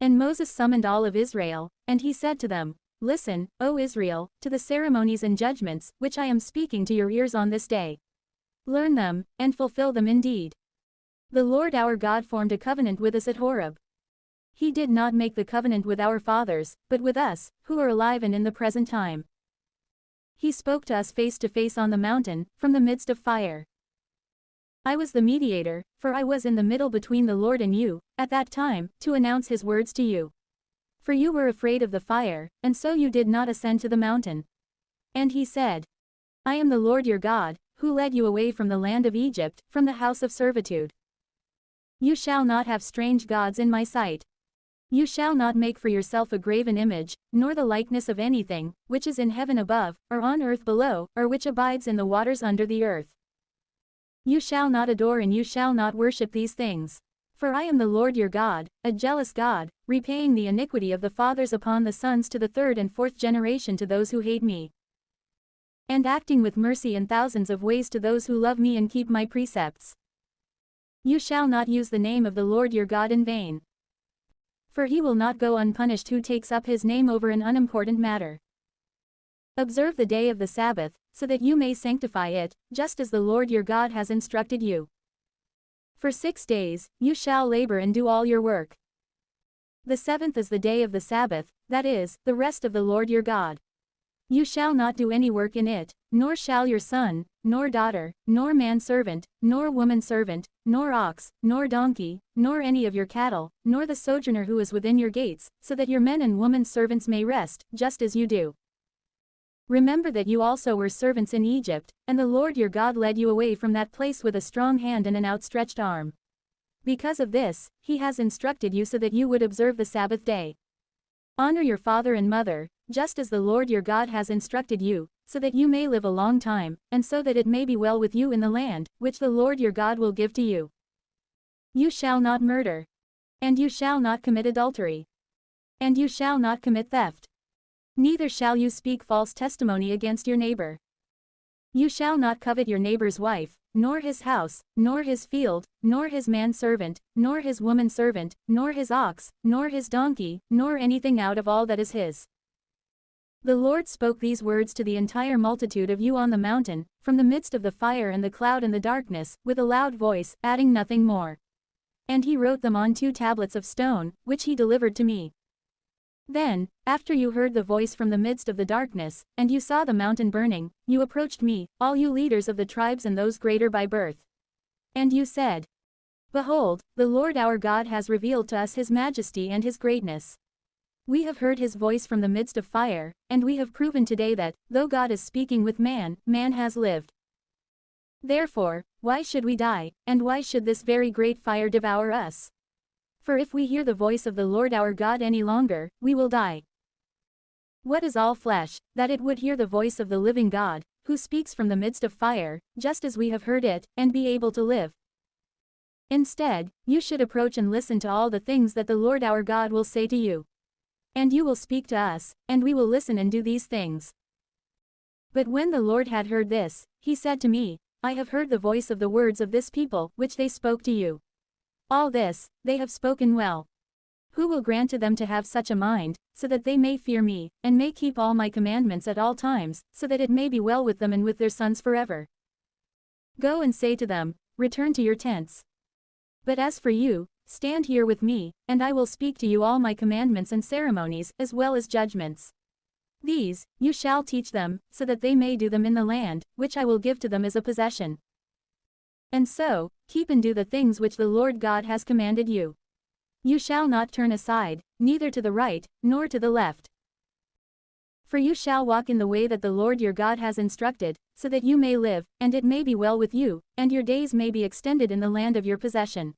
And Moses summoned all of Israel, and he said to them, Listen, O Israel, to the ceremonies and judgments, which I am speaking to your ears on this day. Learn them, and fulfill them indeed. The Lord our God formed a covenant with us at Horeb. He did not make the covenant with our fathers, but with us, who are alive and in the present time. He spoke to us face to face on the mountain, from the midst of fire. I was the mediator, for I was in the middle between the Lord and you, at that time, to announce his words to you. For you were afraid of the fire, and so you did not ascend to the mountain. And he said, I am the Lord your God, who led you away from the land of Egypt, from the house of servitude. You shall not have strange gods in my sight. You shall not make for yourself a graven image, nor the likeness of anything, which is in heaven above, or on earth below, or which abides in the waters under the earth. You shall not adore and you shall not worship these things. For I am the Lord your God, a jealous God, repaying the iniquity of the fathers upon the sons to the third and fourth generation to those who hate me, and acting with mercy in thousands of ways to those who love me and keep my precepts. You shall not use the name of the Lord your God in vain. For he will not go unpunished who takes up his name over an unimportant matter. Observe the day of the Sabbath, so that you may sanctify it, just as the Lord your God has instructed you. For 6 days, you shall labor and do all your work. The seventh is the day of the Sabbath, that is, the rest of the Lord your God. You shall not do any work in it, nor shall your son, nor daughter, nor manservant, nor womanservant, nor ox, nor donkey, nor any of your cattle, nor the sojourner who is within your gates, so that your men and women servants may rest, just as you do. Remember that you also were servants in Egypt, and the Lord your God led you away from that place with a strong hand and an outstretched arm. Because of this, he has instructed you so that you would observe the Sabbath day. Honor your father and mother, just as the Lord your God has instructed you, so that you may live a long time, and so that it may be well with you in the land, which the Lord your God will give to you. You shall not murder. And you shall not commit adultery. And you shall not commit theft. Neither shall you speak false testimony against your neighbor. You shall not covet your neighbor's wife, nor his house, nor his field, nor his manservant, nor his womanservant, nor his ox, nor his donkey, nor anything out of all that is his. The Lord spoke these words to the entire multitude of you on the mountain, from the midst of the fire and the cloud and the darkness, with a loud voice, adding nothing more. And he wrote them on 2 tablets of stone, which he delivered to me. Then, after you heard the voice from the midst of the darkness, and you saw the mountain burning, you approached me, all you leaders of the tribes and those greater by birth. And you said, Behold, the Lord our God has revealed to us his majesty and his greatness. We have heard his voice from the midst of fire, and we have proven today that, though God is speaking with man, man has lived. Therefore, why should we die, and why should this very great fire devour us? For if we hear the voice of the Lord our God any longer, we will die. What is all flesh, that it would hear the voice of the living God, who speaks from the midst of fire, just as we have heard it, and be able to live? Instead, you should approach and listen to all the things that the Lord our God will say to you. And you will speak to us, and we will listen and do these things. But when the Lord had heard this, he said to me, I have heard the voice of the words of this people, which they spoke to you. All this, they have spoken well. Who will grant to them to have such a mind, so that they may fear me, and may keep all my commandments at all times, so that it may be well with them and with their sons forever? Go and say to them, Return to your tents. But as for you, stand here with me, and I will speak to you all my commandments and ceremonies, as well as judgments. These, you shall teach them, so that they may do them in the land, which I will give to them as a possession. And so, keep and do the things which the Lord God has commanded you. You shall not turn aside, neither to the right, nor to the left. For you shall walk in the way that the Lord your God has instructed, so that you may live, and it may be well with you, and your days may be extended in the land of your possession.